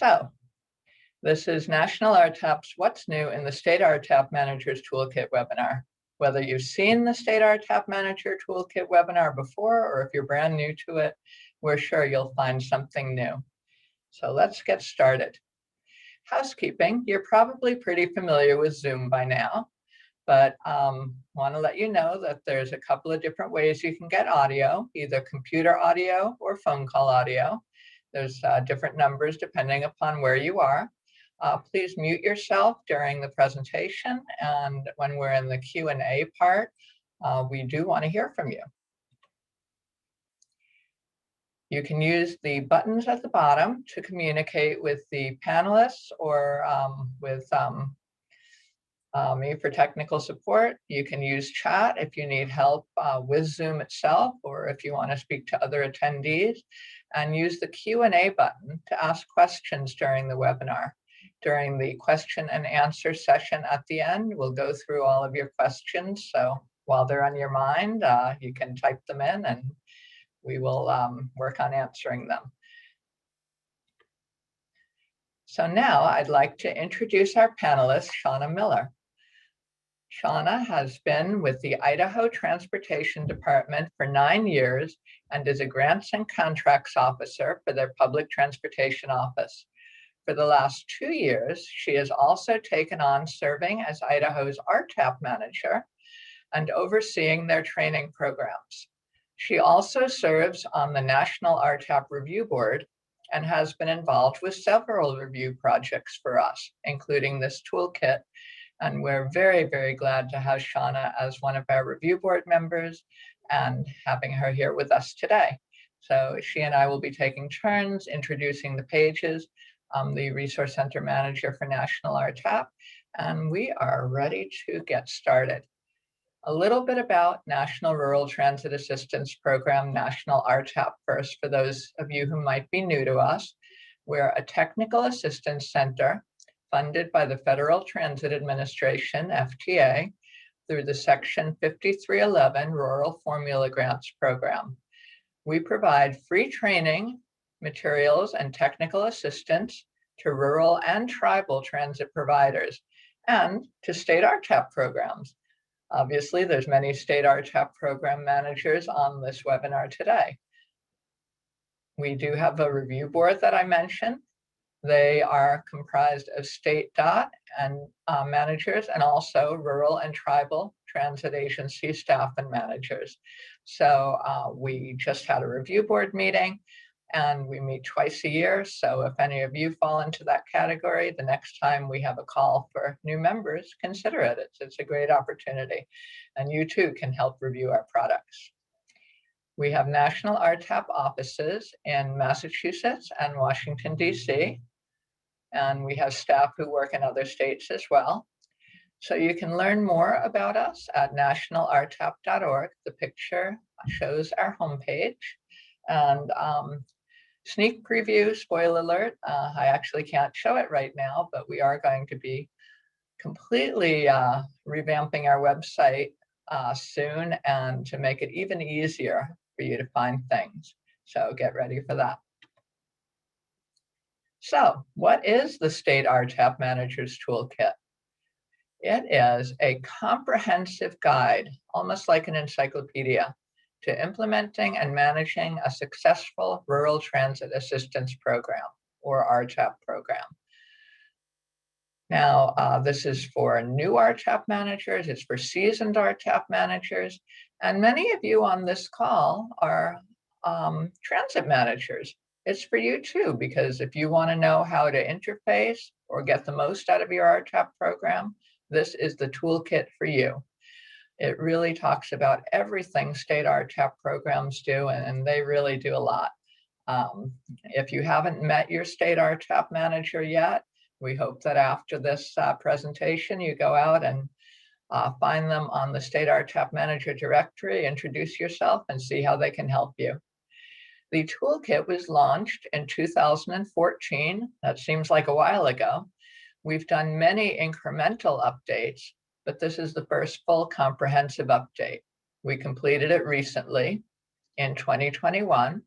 So this is National RTAP's What's New in the State RTAP Managers Toolkit webinar. Whether you've seen the State RTAP Manager Toolkit webinar before, or if you're brand new to it, we're sure you'll find something new. So let's get started. Housekeeping, you're probably pretty familiar with Zoom by now, but want to let you know that there's a couple of different ways you can get audio, either computer audio or phone call audio. There's different numbers depending upon where you are. Please mute yourself during the presentation, and when we're in the Q&A part, we do want to hear from you. You can use the buttons at the bottom to communicate with the panelists or with me for technical support. You can use chat if you need help with Zoom itself, or if you want to speak to other attendees, and use the Q&A button to ask questions during the webinar. During the question and answer session at the end, we'll go through all of your questions. So while they're on your mind, you can type them in and we will work on answering them. So now I'd like to introduce our panelist, Shauna Miller. Shauna has been with the Idaho Transportation Department for 9 years and is a Grants and Contracts Officer for their Public Transportation Office. For the last 2 years, she has also taken on serving as Idaho's RTAP Manager and overseeing their training programs. She also serves on the National RTAP Review Board and has been involved with several review projects for us, including this toolkit. And we're very, very glad to have Shauna as one of our review board members and having her here with us today. So she and I will be taking turns introducing the pages. I'm the Resource Center Manager for National RTAP, and we are ready to get started. A little bit about National Rural Transit Assistance Program, National RTAP first, for those of you who might be new to us. We're a technical assistance center funded by the Federal Transit Administration, FTA, through the Section 5311 Rural Formula Grants Program. We provide free training, materials, and technical assistance to rural and tribal transit providers and to state RTAP programs. Obviously, there's many state RTAP program managers on this webinar today. We do have a review board that I mentioned. They are comprised of state DOT and managers, and also rural and tribal transit agency staff and managers. So we just had a review board meeting, and we meet twice a year. So if any of you fall into that category, the next time we have a call for new members, consider it. It's a great opportunity. And you too can help review our products. We have National RTAP offices in Massachusetts and Washington, D.C. And we have staff who work in other states as well. So you can learn more about us at nationalrtap.org. The picture shows our homepage. And sneak preview, spoiler alert, I actually can't show it right now, but we are going to be completely revamping our website soon, and to make it even easier for you to find things. So get ready for that. So what is the State RTAP Managers Toolkit? It is a comprehensive guide, almost like an encyclopedia, to implementing and managing a successful rural transit assistance program, or RTAP program. Now, this is for new RTAP managers, it's for seasoned RTAP managers, and many of you on this call are transit managers. It's for you too, because if you want to know how to interface or get the most out of your RTAP program, this is the toolkit for you. It really talks about everything state RTAP programs do, and they really do a lot. If you haven't met your state RTAP manager yet, we hope that after this presentation, you go out and find them on the State RTAP Manager directory, introduce yourself, and see how they can help you. The toolkit was launched in 2014. That seems like a while ago. We've done many incremental updates, but this is the first full comprehensive update. We completed it recently in 2021,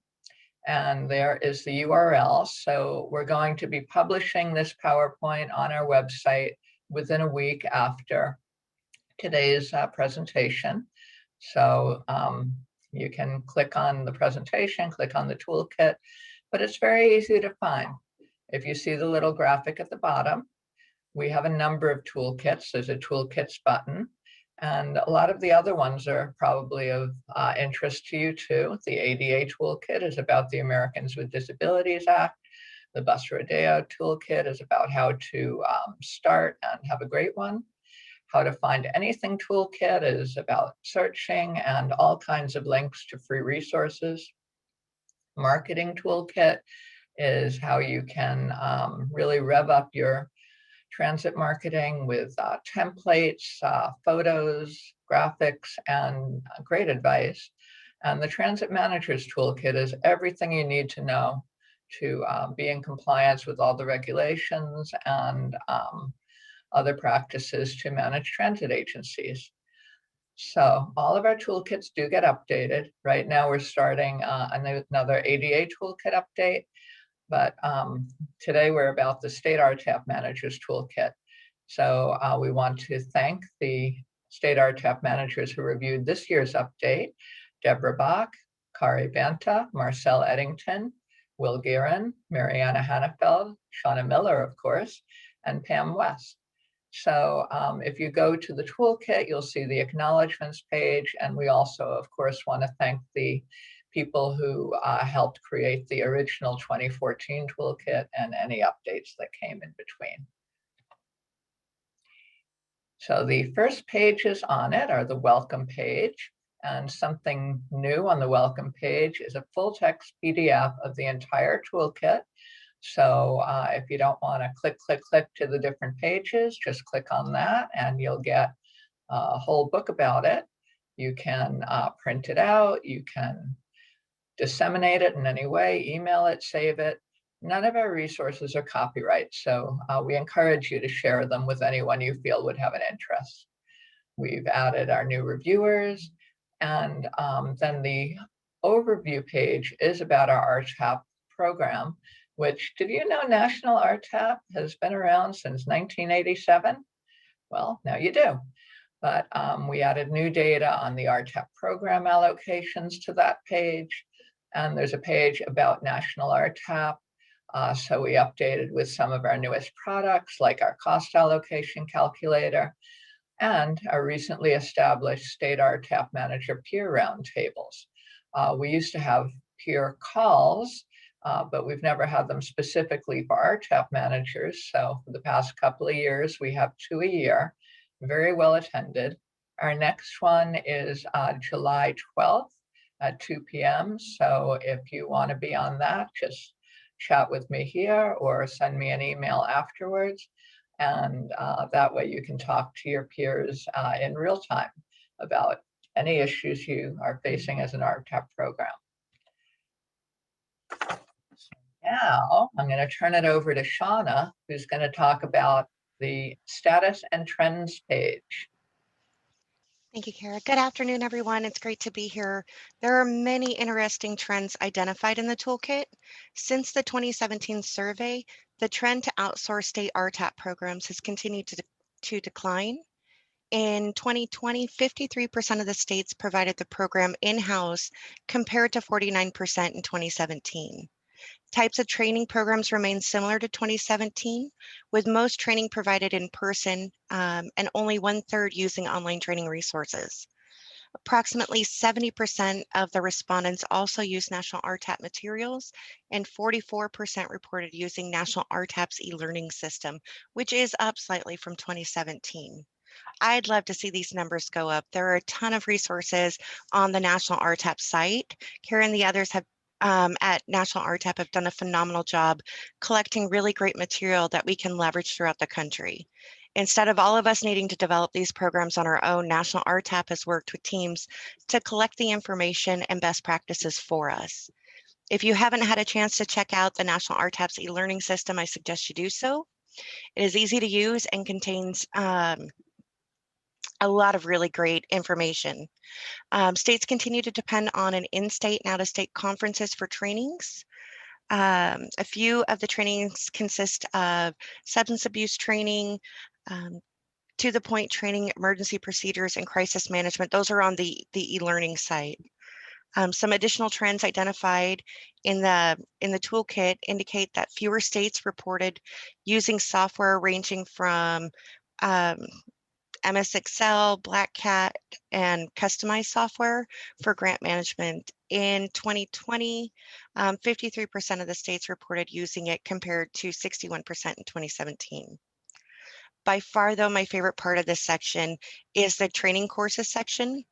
and there is the URL. So we're going to be publishing this PowerPoint on our website within a week after today's presentation. So you can click on the presentation, click on the toolkit, but it's very easy to find. If you see the little graphic at the bottom, we have a number of toolkits. There's a toolkits button, and a lot of the other ones are probably of interest to you too. The ADA toolkit is about the Americans with Disabilities Act. The Bus Rodeo toolkit is about how to start and have a great one. How to Find Anything toolkit is about searching and all kinds of links to free resources. Marketing toolkit is how you can really rev up your transit marketing with templates, photos, graphics, and great advice. And the Transit Managers toolkit is everything you need to know to be in compliance with all the regulations and other practices to manage transit agencies. So all of our toolkits do get updated. Right now we're starting another ADA toolkit update, but today we're about the State RTAP Managers toolkit. So we want to thank the State RTAP Managers who reviewed this year's update: Deborah Bach, Kari Banta, Marcel Eddington, Will Guerin, Mariana Hannafeld, Shauna Miller, of course, and Pam West. So if you go to the toolkit, you'll see the acknowledgements page. And we also, of course, want to thank the people who helped create the original 2014 toolkit and any updates that came in between. So the first pages on it are the welcome page. And something new on the welcome page is a full text PDF of the entire toolkit. So if you don't want to click to the different pages, just click on that and you'll get a whole book about it. You can print it out, you can disseminate it in any way, email it, save it. None of our resources are copyright, so we encourage you to share them with anyone you feel would have an interest. We've added our new reviewers, and then the overview page is about our RTAP program, which, did you know National RTAP has been around since 1987? Well, now you do. But we added new data on the RTAP program allocations to that page. And there's a page about National RTAP. So we updated with some of our newest products, like our cost allocation calculator and our recently established State RTAP Manager peer roundtables. We used to have peer calls, but we've never had them specifically for RTAP managers. So for the past couple of years, we have 2 a year, very well attended. Our next one is July 12th at 2 p.m. So if you want to be on that, just chat with me here or send me an email afterwards. And that way you can talk to your peers in real time about any issues you are facing as an RTAP program. Now I'm going to turn it over to Shauna, who's going to talk about the status and trends page. Thank you, Kara. Good afternoon, everyone. It's great to be here. There are many interesting trends identified in the toolkit. Since the 2017 survey, the trend to outsource state RTAP programs has continued to decline. In 2020, 53% of the states provided the program in-house compared to 49% in 2017. Types of training programs remain similar to 2017, with most training provided in person and only 1/3 using online training resources. Approximately 70% of the respondents also use National RTAP materials, and 44% reported using National RTAP's e-learning system, which is up slightly from 2017. I'd love to see these numbers go up. There are a ton of resources on the National RTAP site. Karen and the others have at National RTAP have done a phenomenal job collecting really great material that we can leverage throughout the country. Instead of all of us needing to develop these programs on our own, National RTAP has worked with teams to collect the information and best practices for us. If you haven't had a chance to check out the National RTAP's e-learning system, I suggest you do so. It is easy to use and contains a lot of really great information. States continue to depend on an in-state and out-of-state conferences for trainings. A few of the trainings consist of substance abuse training, to the point training, emergency procedures, and crisis management. Those are on the e-learning site. Some additional trends identified in the toolkit indicate that fewer states reported using software ranging from MS Excel, Black Cat, and customized software for grant management. In 2020, 53% of the states reported using it compared to 61% in 2017. By far, though, my favorite part of this section is the training courses section.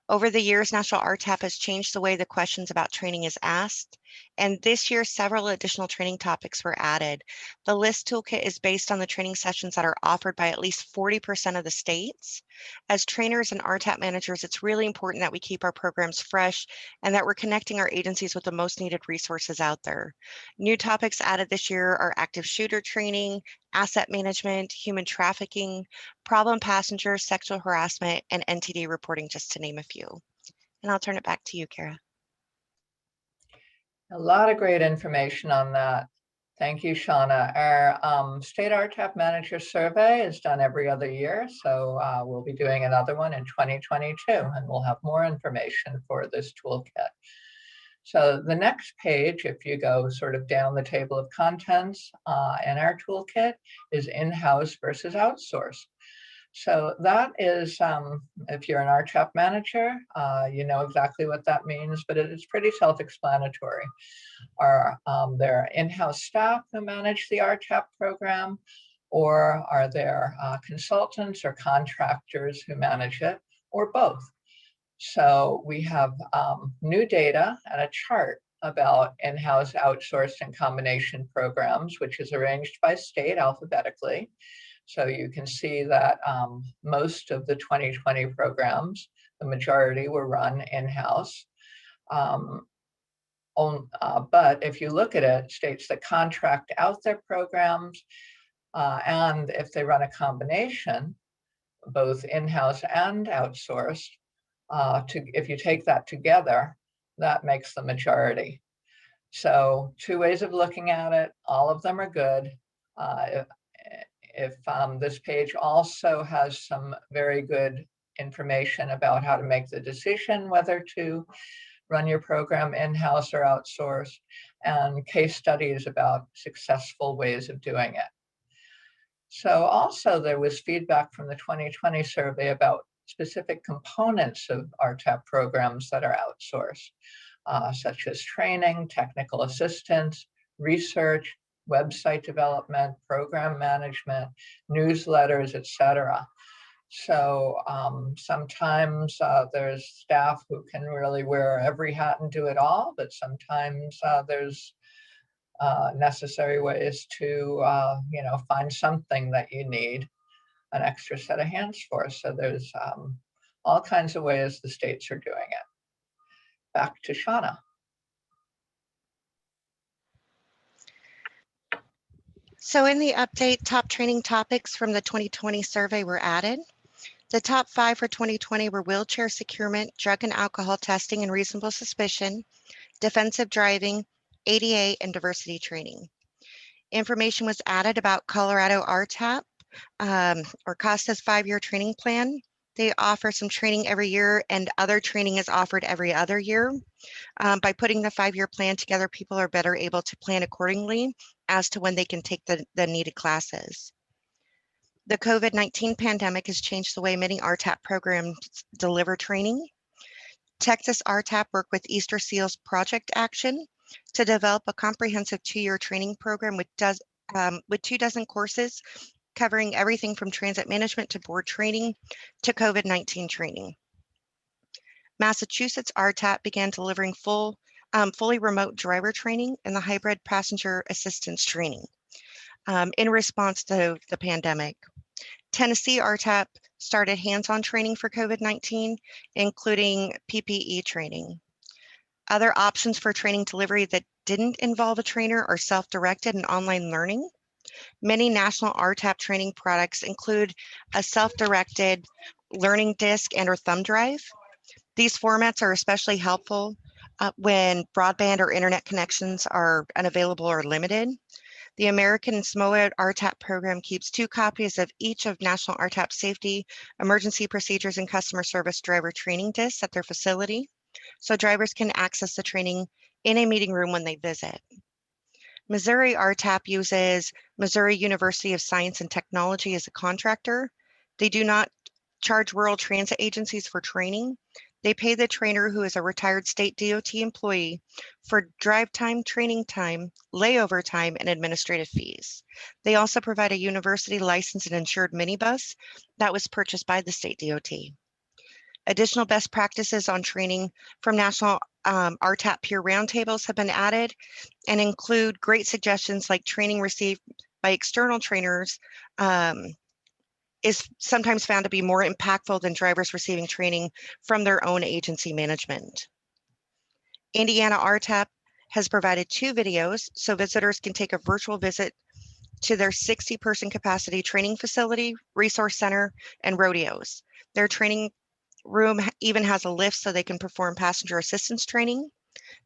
Over the years, National RTAP has changed the way the questions about training is asked, and this year several additional training topics were added. The list toolkit is based on the training sessions that are offered by at least 40% of the states. As trainers and RTAP managers, it's really important that we keep our programs fresh and that we're connecting our agencies with the most needed resources out there. New topics added this year are active shooter training, asset management, human trafficking, problem passenger, sexual harassment, and NTD reporting, just to name a few. And I'll turn it back to you, Kara. A lot of great information on that. Thank you, Shauna. Our state RTAP Manager survey is done every other year, so we'll be doing another one in 2022, and we'll have more information for this toolkit. So the next page, if you go sort of down the table of contents in our toolkit, is in-house versus outsourced. So that is, if you're an RTAP manager, you know exactly what that means, but it is pretty self-explanatory. Are there in-house staff who manage the RTAP program, or are there consultants or contractors who manage it, or both? So we have new data and a chart about in-house, outsourced, and combination programs, which is arranged by state alphabetically. So you can see that most of the 2020 programs, the majority were run in-house. But if you look at it, states that contract out their programs, and if they run a combination, both in-house and outsourced, if you take that together, that makes the majority. So two ways of looking at it, all of them are good. If this page also has some very good information about how to make the decision whether to run your program in-house or outsourced, and case studies about successful ways of doing it. So also there was feedback from the 2020 survey about specific components of RTAP programs that are outsourced, such as training, technical assistance, research, website development, program management, newsletters, etc. So sometimes there's staff who can really wear every hat and do it all, but sometimes there's necessary ways to find something that you need an extra set of hands for. So there's all kinds of ways the states are doing it. Back to Shauna. So in the update, top training topics from the 2020 survey were added. The top 5 for 2020 were wheelchair securement, drug and alcohol testing and reasonable suspicion, defensive driving, ADA, and diversity training. Information was added about Colorado RTAP, or COSTA's 5-year training plan. They offer some training every year, and other training is offered every other year. By putting the 5-year plan together, people are better able to plan accordingly as to when they can take the needed classes. The COVID-19 pandemic has changed the way many RTAP programs deliver training. Texas RTAP worked with Easter Seals Project Action to develop a comprehensive 2-year training program with 24 courses covering everything from transit management to board training to COVID-19 training. Massachusetts RTAP began delivering fully remote driver training and the hybrid passenger assistance training in response to the pandemic. Tennessee RTAP started hands-on training for COVID-19, including PPE training. Other options for training delivery that didn't involve a trainer are self-directed and online learning. Many national RTAP training products include a self-directed learning disc and or thumb drive. These formats are especially helpful when broadband or internet connections are unavailable or limited. The American Samoa RTAP program keeps 2 copies of each of National RTAP Safety, Emergency Procedures, and Customer Service driver training discs at their facility, so drivers can access the training in a meeting room when they visit. Missouri RTAP uses Missouri University of Science and Technology as a contractor. They do not charge rural transit agencies for training. They pay the trainer, who is a retired state DOT employee, for drive time, training time, layover time, and administrative fees. They also provide a university licensed and insured minibus that was purchased by the state DOT. Additional best practices on training from National RTAP peer roundtables have been added and include great suggestions like training received by external trainers is sometimes found to be more impactful than drivers receiving training from their own agency management. Indiana RTAP has provided 2 videos so visitors can take a virtual visit to their 60-person capacity training facility, resource center, and rodeos. Their training room even has a lift so they can perform passenger assistance training.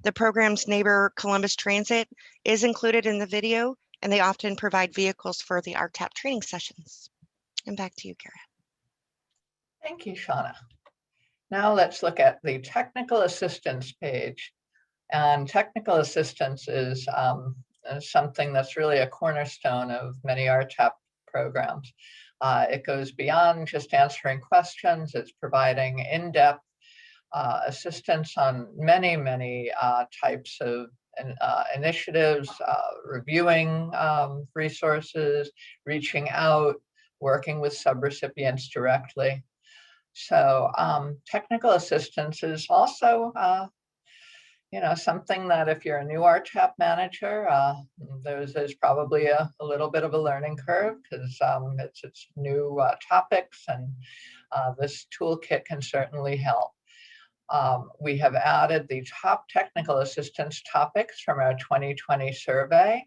The program's neighbor, Columbus Transit, is included in the video, and they often provide vehicles for the RTAP training sessions. And back to you, Kara. Thank you, Shauna. Now let's look at the technical assistance page. And technical assistance is something that's really a cornerstone of many RTAP programs. It goes beyond just answering questions. It's providing in-depth assistance on many types of initiatives, reviewing resources, reaching out, working with subrecipients directly. So technical assistance is also something that if you're a new RTAP manager, there's probably a little bit of a learning curve because it's new topics, and this toolkit can certainly help. We have added the top technical assistance topics from our 2020 survey.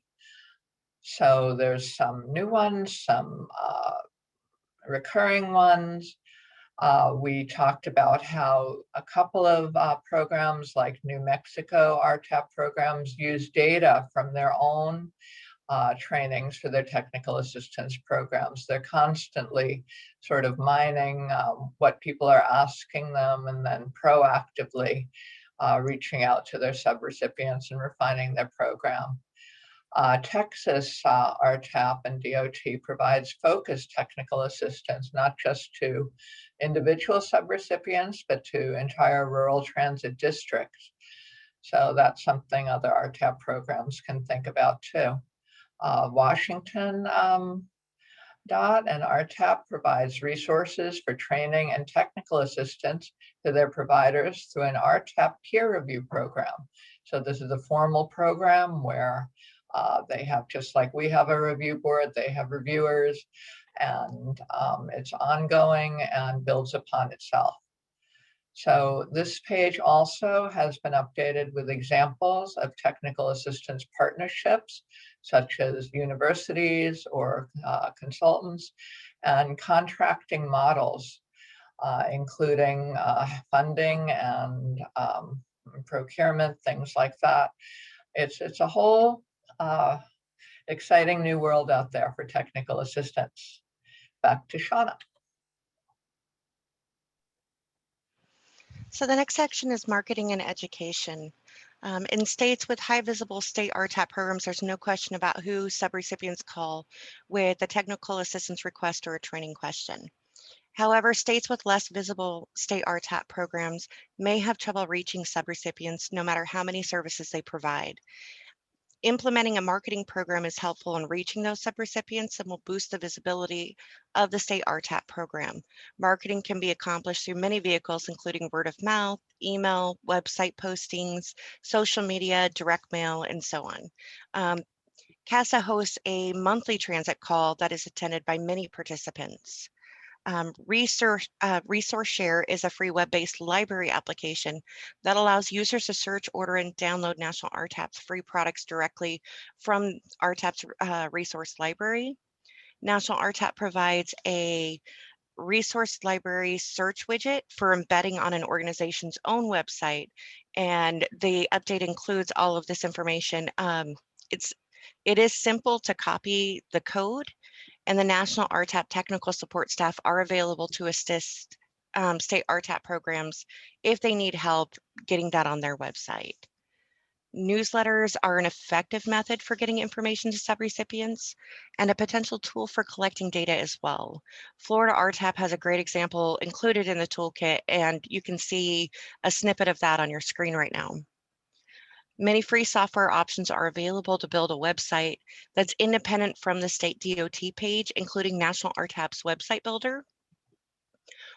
So there's some new ones, some recurring ones. We talked about how a couple of programs like New Mexico RTAP programs use data from their own trainings for their technical assistance programs. They're constantly sort of mining what people are asking them and then proactively reaching out to their subrecipients and refining their program. Texas RTAP and DOT provides focused technical assistance, not just to individual subrecipients, but to entire rural transit districts. So that's something other RTAP programs can think about too. Washington DOT and RTAP provides resources for training and technical assistance to their providers through an RTAP peer review program. So this is a formal program where they have, just like we have a review board, they have reviewers, and it's ongoing and builds upon itself. So this page also has been updated with examples of technical assistance partnerships, such as universities or consultants, and contracting models, including funding and procurement, things like that. It's a whole exciting new world out there for technical assistance. Back to Shauna. So the next section is marketing and education. In states with high visible state RTAP programs, there's no question about who subrecipients call with a technical assistance request or a training question. However, states with less visible state RTAP programs may have trouble reaching subrecipients no matter how many services they provide. Implementing a marketing program is helpful in reaching those subrecipients and will boost the visibility of the state RTAP program. Marketing can be accomplished through many vehicles, including word of mouth, email, website postings, social media, direct mail, and so on. CASA hosts a monthly transit call that is attended by many participants. Resource Share is a free web-based library application that allows users to search, order, and download National RTAP's free products directly from RTAP's resource library. National RTAP provides a resource library search widget for embedding on an organization's own website. And the update includes all of this information. It is simple to copy the code, and the National RTAP technical support staff are available to assist state RTAP programs if they need help getting that on their website. Newsletters are an effective method for getting information to subrecipients and a potential tool for collecting data as well. Florida RTAP has a great example included in the toolkit, and you can see a snippet of that on your screen right now. Many free software options are available to build a website that's independent from the state DOT page, including National RTAP's Website Builder.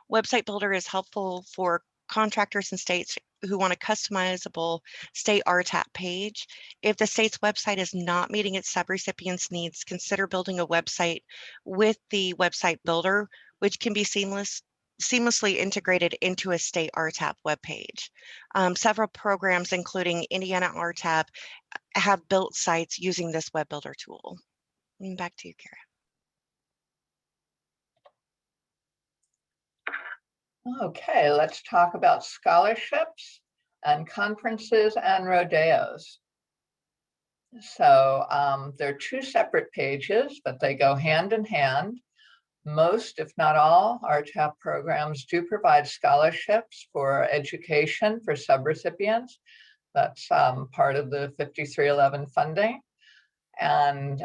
Website Builder is helpful for contractors and states who want a customizable state RTAP page. If the state's website is not meeting its subrecipients' needs, consider building a website with the Website Builder, which can be seamlessly integrated into a state RTAP webpage. Several programs, including Indiana RTAP, have built sites using this web builder tool. And back to you, Kara. Okay, let's talk about scholarships and conferences and rodeos. So they're two separate pages, but they go hand in hand. Most, if not all, RTAP programs do provide scholarships for education for subrecipients. That's part of the 5311 funding. And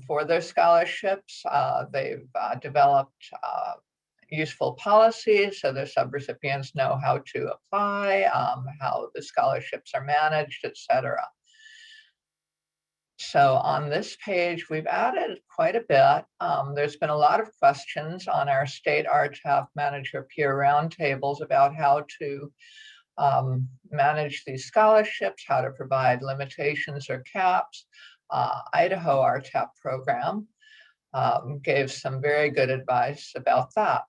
for their scholarships, they've developed useful policies so their subrecipients know how to apply, how the scholarships are managed, etc. So on this page, we've added quite a bit. There's been a lot of questions on our state RTAP manager peer roundtables about how to manage these scholarships, how to provide limitations or caps. Idaho RTAP program gave some very good advice about that.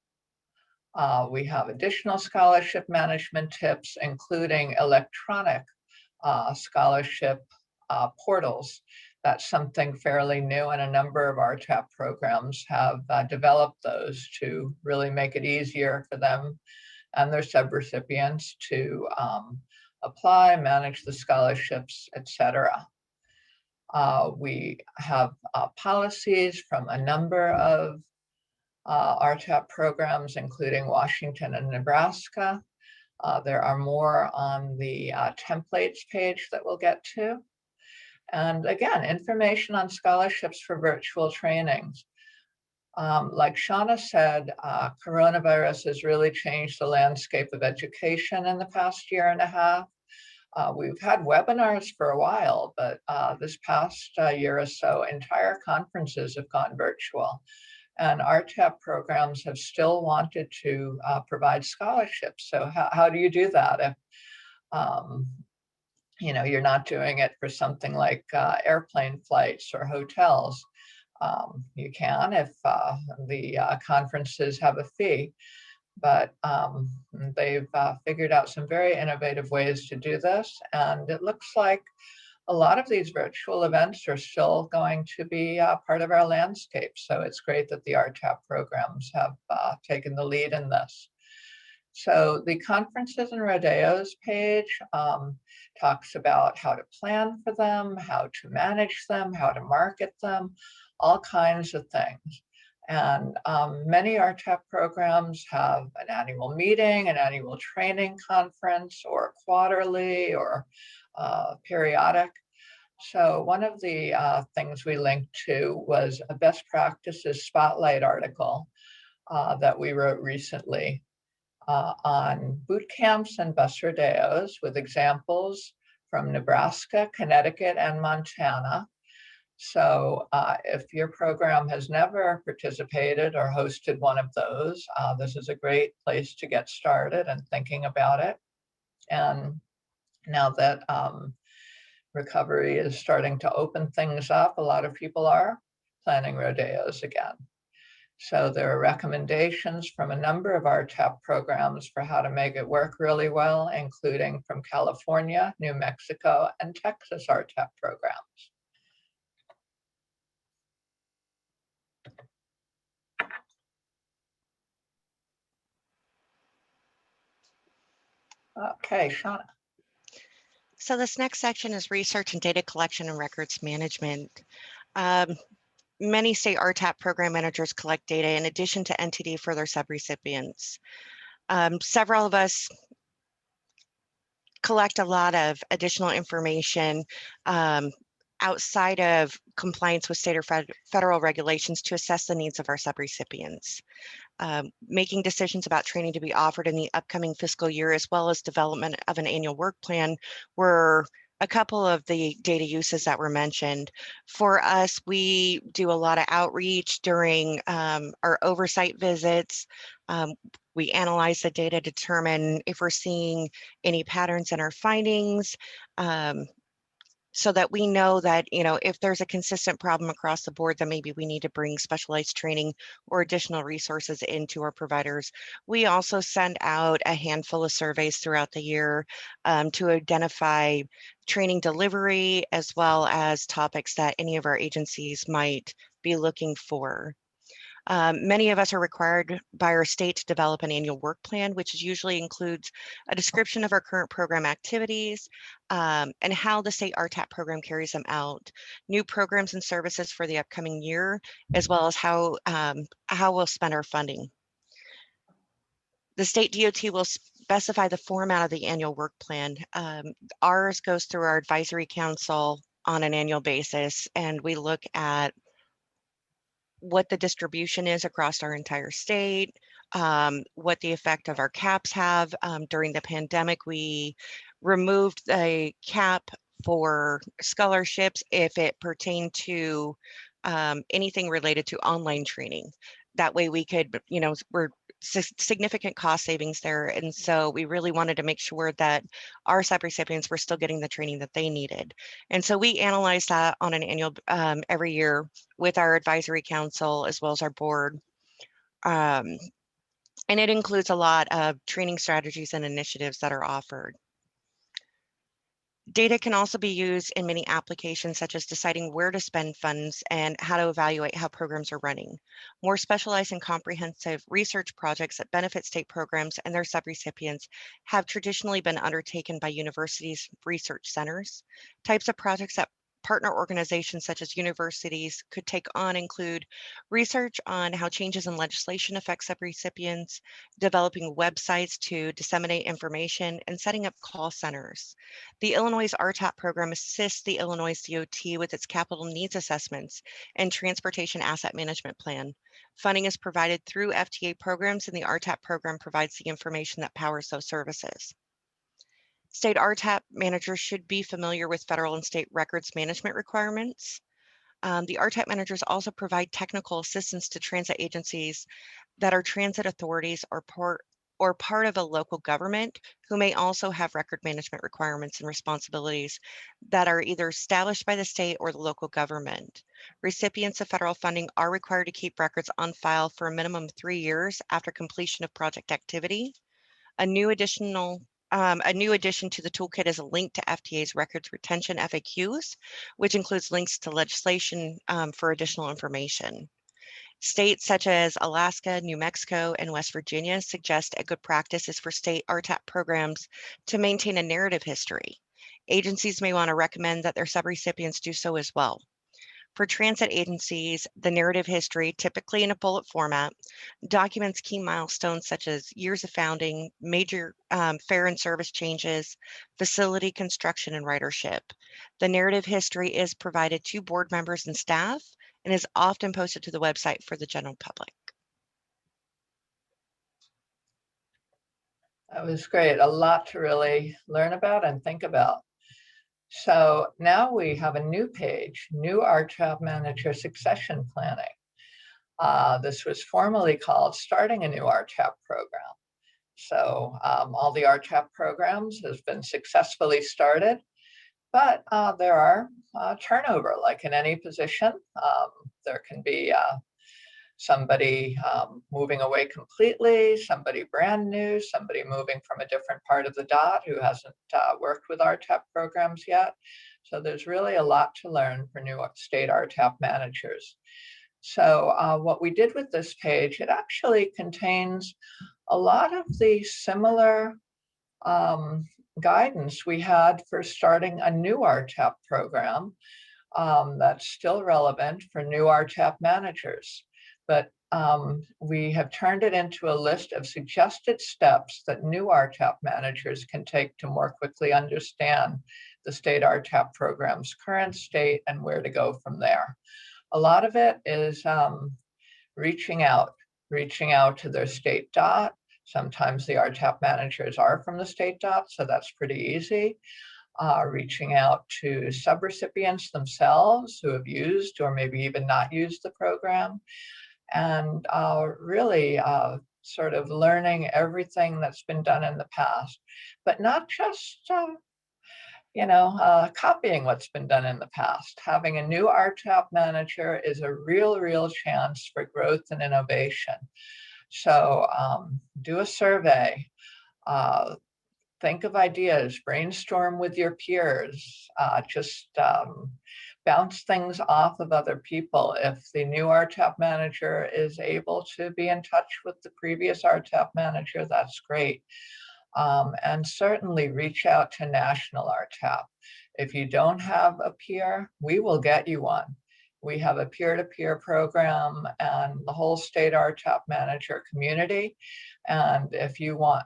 We have additional scholarship management tips, including electronic scholarship portals. That's something fairly new, and a number of RTAP programs have developed those to really make it easier for them and their subrecipients to apply, manage the scholarships, etc. We have policies from a number of RTAP programs, including Washington and Nebraska. There are more on the templates page that we'll get to. And again, information on scholarships for virtual trainings. Like Shauna said, coronavirus has really changed the landscape of education in the past year and a half. We've had webinars for a while, but this past year or so, entire conferences have gone virtual. And RTAP programs have still wanted to provide scholarships. So how do you do that if you're not doing it for something like airplane flights or hotels? You can if the conferences have a fee, but they've figured out some very innovative ways to do this. And it looks like a lot of these virtual events are still going to be part of our landscape. So it's great that the RTAP programs have taken the lead in this. So the conferences and rodeos page talks about how to plan for them, how to manage them, how to market them, all kinds of things. And many RTAP programs have an annual meeting, an annual training conference, or quarterly or periodic. So one of the things we linked to was a best practices spotlight article that we wrote recently on boot camps and bus rodeos with examples from Nebraska, Connecticut, and Montana. So if your program has never participated or hosted one of those, this is a great place to get started and thinking about it. And now that recovery is starting to open things up, a lot of people are planning rodeos again. So there are recommendations from a number of RTAP programs for how to make it work really well, including from California, New Mexico, and Texas RTAP programs. Okay, Shauna. So this next section is research and data collection and records management. Um, Many state RTAP program managers collect data in addition to NTD for their subrecipients. Several of us collect a lot of additional information outside of compliance with state or federal regulations to assess the needs of our subrecipients. Making decisions about training to be offered in the upcoming fiscal year, as well as development of an annual work plan, were a couple of the data uses that were mentioned. For us, we do a lot of outreach during our oversight visits. We analyze the data, determine if we're seeing any patterns in our findings, so that we know that, if there's a consistent problem across the board, then maybe we need to bring specialized training or additional resources into our providers. We also send out a handful of surveys throughout the year to identify training delivery, as well as topics that any of our agencies might be looking for. Many of us are required by our state to develop an annual work plan, which usually includes a description of our current program activities and how the state RTAP program carries them out, new programs and services for the upcoming year, as well as how we'll spend our funding. The state DOT will specify the format of the annual work plan. Ours goes through our advisory council on an annual basis, and we look at what the distribution is across our entire state, what the effect of our caps have. During the pandemic, we removed the cap for scholarships if it pertained to anything related to online training. That way we could, we're significant cost savings there. And so we really wanted to make sure that our subrecipients were still getting the training that they needed. And so we analyze that on an annual, every year with our advisory council, as well as our board. And it includes a lot of training strategies and initiatives that are offered. Data can also be used in many applications, such as deciding where to spend funds and how to evaluate how programs are running. More specialized and comprehensive research projects that benefit state programs and their subrecipients have traditionally been undertaken by universities' research centers. Types of projects that partner organizations such as universities could take on include research on how changes in legislation affect subrecipients, developing websites to disseminate information, and setting up call centers. The Illinois RTAP program assists the Illinois DOT with its capital needs assessments and transportation asset management plan. Funding is provided through FTA programs, and the RTAP program provides the information that powers those services. State RTAP managers should be familiar with federal and state records management requirements. The RTAP managers also provide technical assistance to transit agencies that are transit authorities or part of a local government who may also have record management requirements and responsibilities that are either established by the state or the local government. Recipients of federal funding are required to keep records on file for a minimum of 3 years after completion of project activity. A new addition to the toolkit is a link to FTA's records retention FAQs, which includes links to legislation for additional information. States such as Alaska, New Mexico, and West Virginia suggest a good practice is for state RTAP programs to maintain a narrative history. Agencies may want to recommend that their subrecipients do so as well. For transit agencies, the narrative history, typically in a bullet format, documents key milestones such as years of founding, major fare and service changes, facility construction, and ridership. The narrative history is provided to board members and staff and is often posted to the website for the general public. That was great. A lot to really learn about and think about. So now we have a new page, new RTAP Manager Succession Planning. This was formerly called Starting a New RTAP Program. So all the RTAP programs has been successfully started, but there are turnover, like in any position. There can be somebody moving away completely, somebody brand new, somebody moving from a different part of the DOT who hasn't worked with RTAP programs yet. So there's really a lot to learn for new state RTAP managers. So what we did with this page, it actually contains a lot of the similar guidance we had for starting a new RTAP program that's still relevant for new RTAP managers. But we have turned it into a list of suggested steps that new RTAP managers can take to more quickly understand the state RTAP program's current state and where to go from there. A lot of it is reaching out to their state DOT. Sometimes the RTAP managers are from the state DOT, so that's pretty easy. Reaching out to subrecipients themselves who have used or maybe even not used the program, and really sort of learning everything that's been done in the past, but not just copying what's been done in the past. Having a new RTAP manager is a real chance for growth and innovation. So do a survey, think of ideas, brainstorm with your peers, just bounce things off of other people. If the new RTAP manager is able to be in touch with the previous RTAP manager, that's great. And certainly reach out to national RTAP. If you don't have a peer, we will get you one. We have a peer-to-peer program and the whole state RTAP manager community. And if you want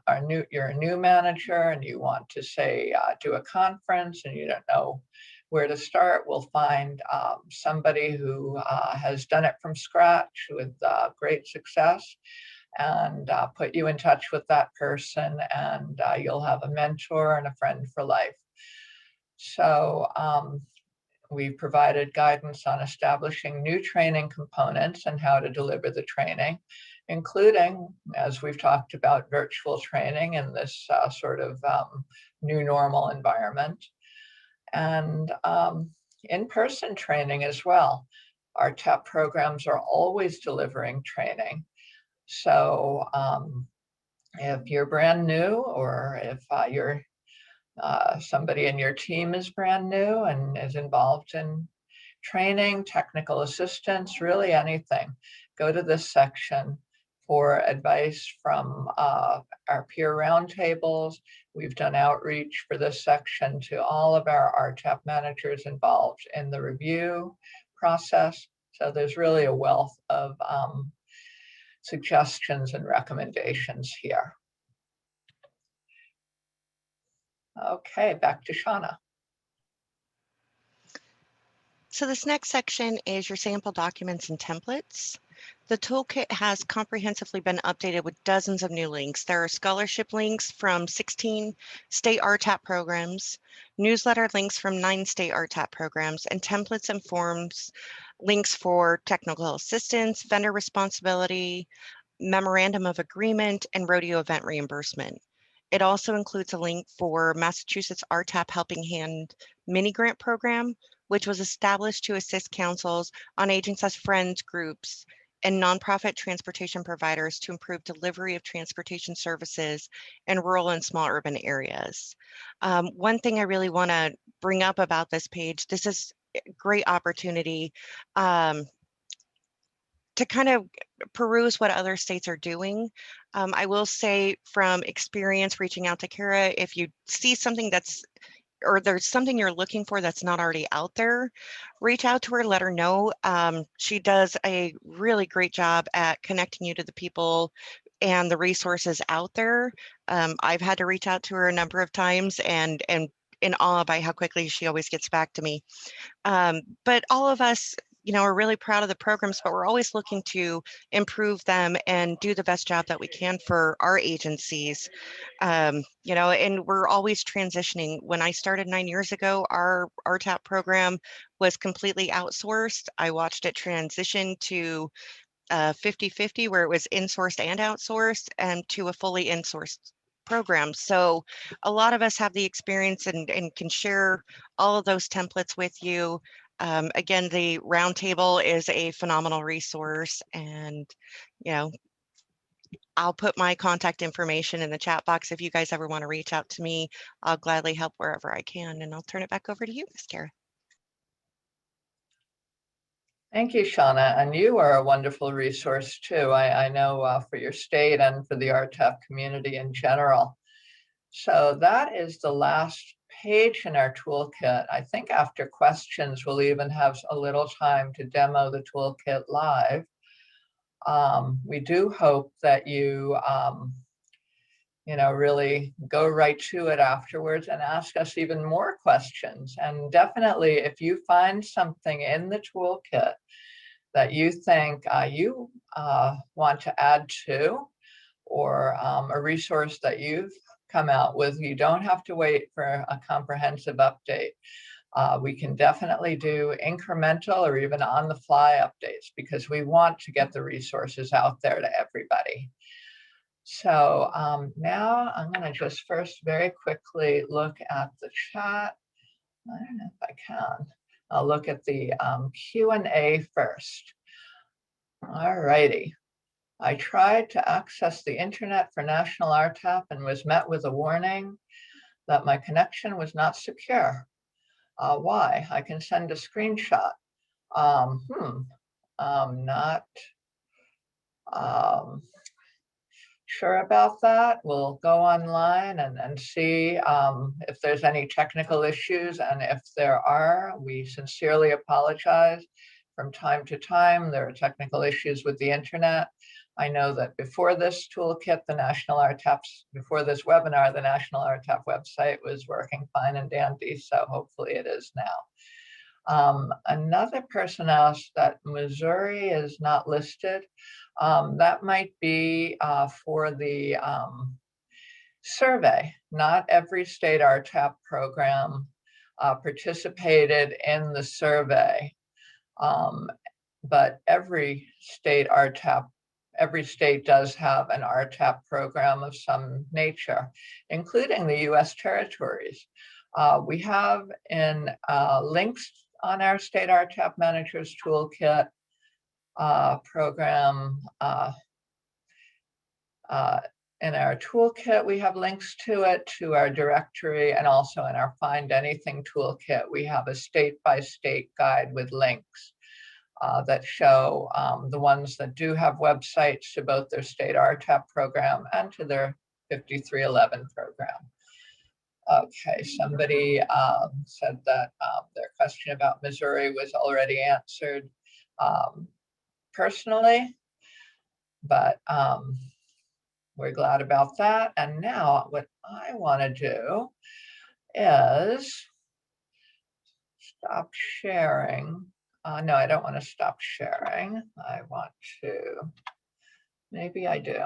you're a new manager and you want to say, do a conference and you don't know where to start, we'll find somebody who has done it from scratch with great success, and put you in touch with that person, and you'll have a mentor and a friend for life. So we've provided guidance on establishing new training components and how to deliver the training, including, as we've talked about, virtual training in this sort of new normal environment, and in-person training as well. Our RTAP programs are always delivering training. So if you're brand new, or if you're somebody in your team is brand new and is involved in training, technical assistance, really anything, go to this section for advice from our peer roundtables. We've done outreach for this section to all of our RTAP managers involved in the review process. So there's really a wealth of suggestions and recommendations here. Okay, back to Shauna. So this next section is your sample documents and templates. The toolkit has comprehensively been updated with dozens of new links. There are scholarship links from 16 state RTAP programs, newsletter links from 9 state RTAP programs, and templates and forms links for technical assistance, vendor responsibility, memorandum of agreement, and rodeo event reimbursement. It also includes a link for Massachusetts RTAP Helping Hand mini grant program, which was established to assist councils on aging as friends groups and nonprofit transportation providers to improve delivery of transportation services in rural and small urban areas. One thing I really want to bring up about this page, this is a great opportunity to kind of peruse what other states are doing. I will say from experience reaching out to Kara, if you see something or there's something you're looking for that's not already out there, reach out to her, let her know. She does a really great job at connecting you to the people and the resources out there. I've had to reach out to her a number of times and in awe by how quickly she always gets back to me. But all of us, are really proud of the programs, but we're always looking to improve them and do the best job that we can for our agencies. And we're always transitioning. When I started 9 years ago, our RTAP program was completely outsourced. I watched it transition to 50-50, where it was insourced and outsourced, and to a fully insourced program. So a lot of us have the experience and can share all of those templates with you. Again, the roundtable is a phenomenal resource, and I'll put my contact information in the chat box. If you guys ever want to reach out to me, I'll gladly help wherever I can, and I'll turn it back over to you, Ms. Kara. Thank you, Shauna. And you are a wonderful resource too. I know for your state and for the RTAP community in general. So that is the last page in our toolkit. I think after questions, we'll even have a little time to demo the toolkit live. We do hope that you, really go right to it afterwards and ask us even more questions. And definitely, if you find something in the toolkit that you think you want to add to, or a resource that you've come out with, you don't have to wait for a comprehensive update. We can definitely do incremental or even on the fly updates because we want to get the resources out there to everybody. So now I'm going to just first very quickly look at the chat. I don't know if I can. I'll look at the Q&A first. All righty. I tried to access the internet for National RTAP and was met with a warning that my connection was not secure. Why? I can send a screenshot. Not sure about that. We'll go online and see if there's any technical issues, and if there are, we sincerely apologize. From time to time, there are technical issues with the internet. I know that before this toolkit, before this webinar, the National RTAP website was working fine and dandy, so hopefully it is now. Another person asked that Missouri is not listed. That might be for the survey. Not every state RTAP program participated in the survey, but every state does have an RTAP program of some nature, including the US territories. We have in links on our state RTAP Managers Toolkit program. In our toolkit, we have links to it, to our directory, and also in our Find Anything toolkit, we have a state-by-state guide with links that show the ones that do have websites to both their state RTAP program and to their 5311 program. Okay, somebody said that their question about Missouri was already answered personally, but we're glad about that. And now what I want to do is stop sharing. No, I don't want to stop sharing. I want to, maybe I do.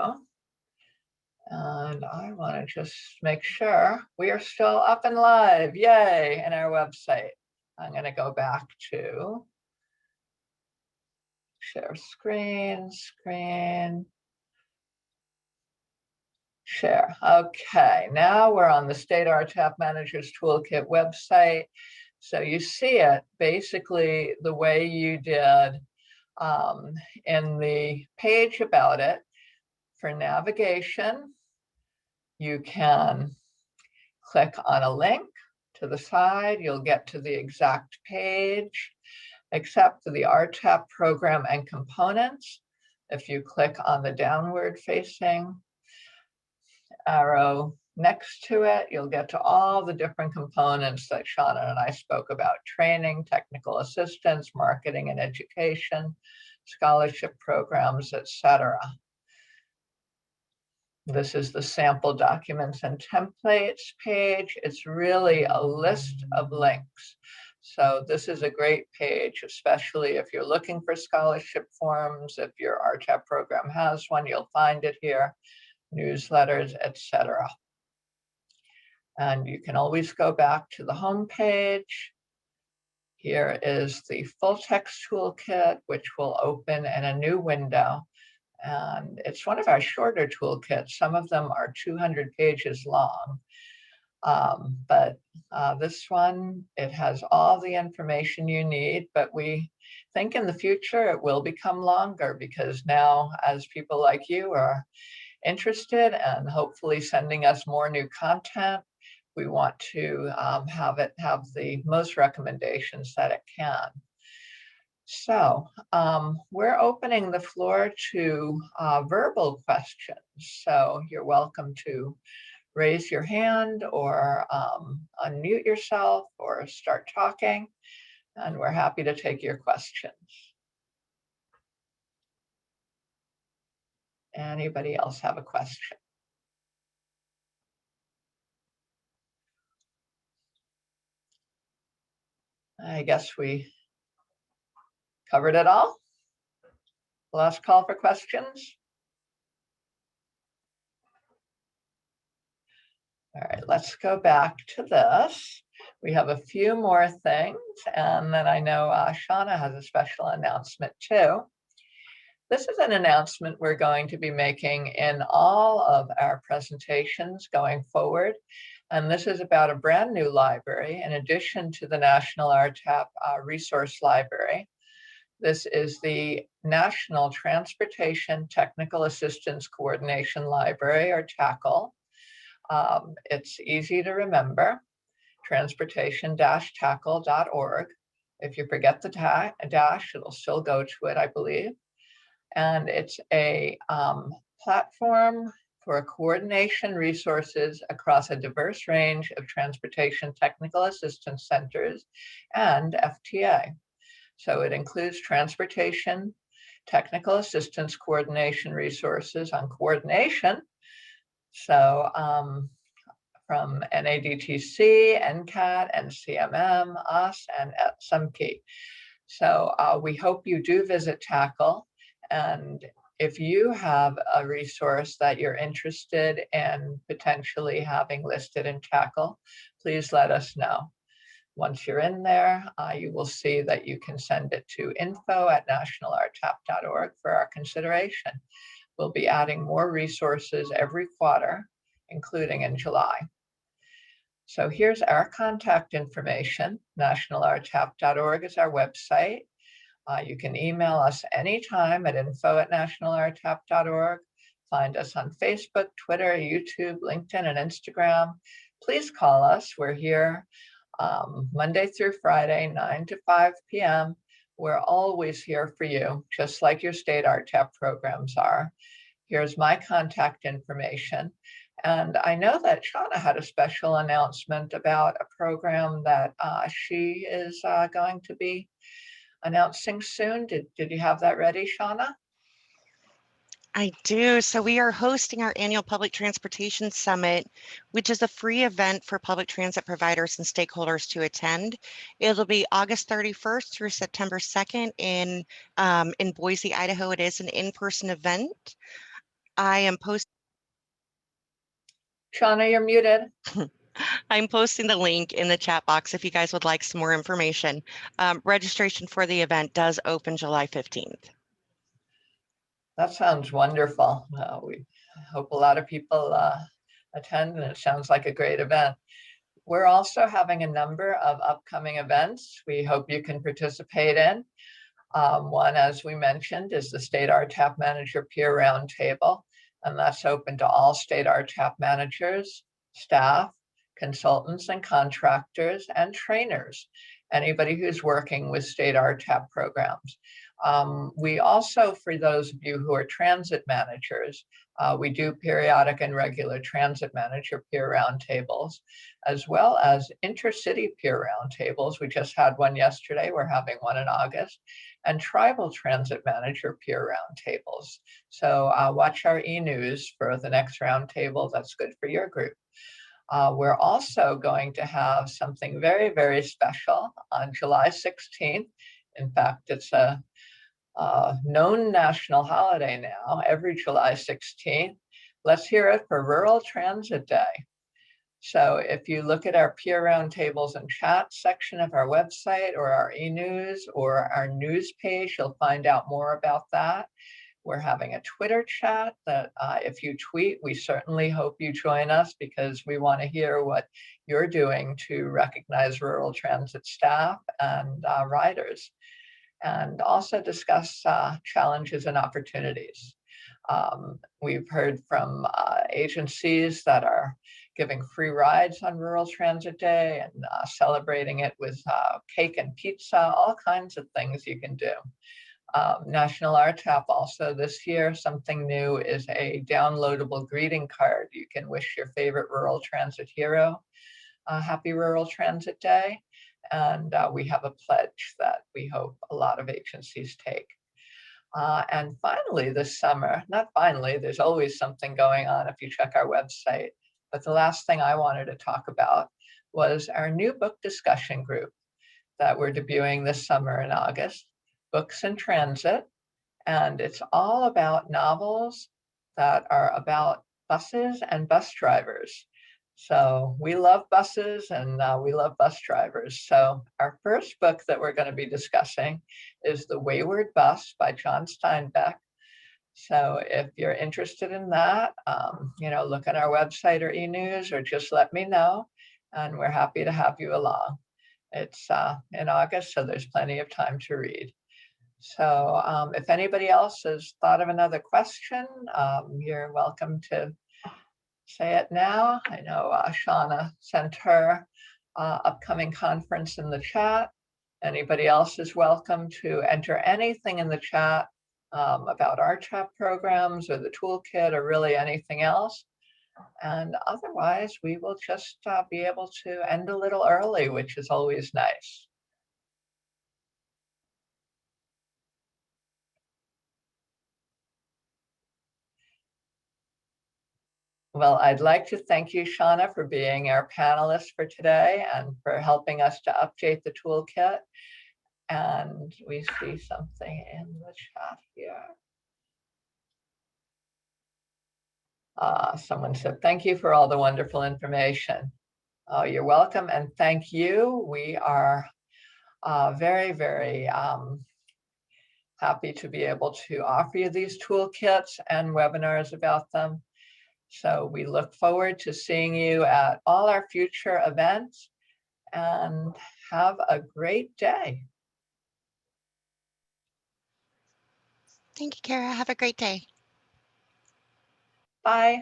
And I want to just make sure we are still up and live. Yay, in our website. I'm going to go back to share screen, share. Okay, now we're on the State RTAP Managers Toolkit website. So you see it basically the way you did in the page about it. For navigation, you can click on a link to the side. You'll get to the exact page, except for the RTAP program and components. If you click on the downward facing arrow next to it, you'll get to all the different components that Shauna and I spoke about: training, technical assistance, marketing and education, scholarship programs, etc. This is the sample documents and templates page. It's really a list of links. So this is a great page, especially if you're looking for scholarship forms. If your RTAP program has one, you'll find it here, newsletters, etc. And you can always go back to the home page. Here is the full text toolkit, which will open in a new window. And it's one of our shorter toolkits. Some of them are 200 pages long. But this one, it has all the information you need, but we think in the future it will become longer, because now, as people like you are interested and hopefully sending us more new content, we want to have it have the most recommendations that it can. So we're opening the floor to verbal questions. So you're welcome to raise your hand or unmute yourself or start talking, and we're happy to take your questions. Anybody else have a question? I guess we covered it all. Last call for questions. All right, let's go back to this. We have a few more things, and then I know Shauna has a special announcement too. This is an announcement we're going to be making in all of our presentations going forward. And this is about a brand new library in addition to the National RTAP Resource Library. This is the National Transportation Technical Assistance Coordination Library, or TACL. It's easy to remember, transportation-tackle.org. If you forget the dash, it'll still go to it, I believe. And it's a platform for coordination resources across a diverse range of transportation technical assistance centers and FTA. So it includes transportation technical assistance coordination resources on coordination. So from NADTC, NCAT, NCMM, us, and SMKey. So we hope you do visit TACL. And if you have a resource that you're interested in potentially having listed in TACL, please let us know. Once you're in there, you will see that you can send it to info@nationalrtap.org for our consideration. We'll be adding more resources every quarter, including in July. So here's our contact information. nationalrtap.org is our website. You can email us anytime at info@nationalrtap.org. Find us on Facebook, Twitter, YouTube, LinkedIn, and Instagram. Please call us. We're here Monday through Friday, 9 to 5 p.m. We're always here for you, just like your state RTAP programs are. Here's my contact information. And I know that Shauna had a special announcement about a program that she is going to be announcing soon. Did you have that ready, Shauna? I do. So we are hosting our annual Public Transportation Summit, which is a free event for public transit providers and stakeholders to attend. It'll be August 31st through September 2nd in Boise, Idaho. It is an in-person event. I am posting. Shauna, you're muted. I'm posting the link in the chat box if you guys would like some more information. Registration for the event does open July 15th. That sounds wonderful. We hope a lot of people attend, and it sounds like a great event. We're also having a number of upcoming events we hope you can participate in. One, as we mentioned, is the State RTAP Manager Peer Roundtable, and that's open to all state RTAP managers, staff, consultants and contractors, and trainers, anybody who's working with state RTAP programs. We also, for those of you who are transit managers, we do periodic and regular transit manager peer roundtables, as well as intercity peer roundtables. We just had one yesterday. We're having one in August, and tribal transit manager peer roundtables. So watch our e-news for the next roundtable that's good for your group. We're also going to have something very, very special on July 16th. In fact, it's a known national holiday now, every July 16th. Let's hear it for Rural Transit Day. So if you look at our peer roundtables and chat section of our website or our e-news or our news page, you'll find out more about that. We're having a Twitter chat that if you tweet, we certainly hope you join us, because we want to hear what you're doing to recognize rural transit staff and riders, and also discuss challenges and opportunities. We've heard from agencies that are giving free rides on Rural Transit Day and celebrating it with cake and pizza, all kinds of things you can do. National RTAP also this year, something new is a downloadable greeting card. You can wish your favorite rural transit hero happy Rural Transit Day. And we have a pledge that we hope a lot of agencies take. And finally, this summer, not finally, there's always something going on if you check our website. But the last thing I wanted to talk about was our new book discussion group that we're debuting this summer in August, Books in Transit. And it's all about novels that are about buses and bus drivers. So we love buses and we love bus drivers. So our first book that we're going to be discussing is The Wayward Bus by John Steinbeck. So if you're interested in that, look on our website or e-news or just let me know. And we're happy to have you along. It's in August, so there's plenty of time to read. So if anybody else has thought of another question, you're welcome to say it now. I know Shauna sent her upcoming conference in the chat. Anybody else is welcome to enter anything in the chat about RTAP programs or the toolkit or really anything else. And otherwise, we will just be able to end a little early, which is always nice. Well, I'd like to thank you, Shauna, for being our panelist for today and for helping us to update the toolkit. And we see something in the chat here. Someone said, thank you for all the wonderful information. Oh, you're welcome, and thank you. We are very, very happy to be able to offer you these toolkits and webinars about them. So we look forward to seeing you at all our future events, and have a great day. Thank you, Kara. Have a great day. Bye.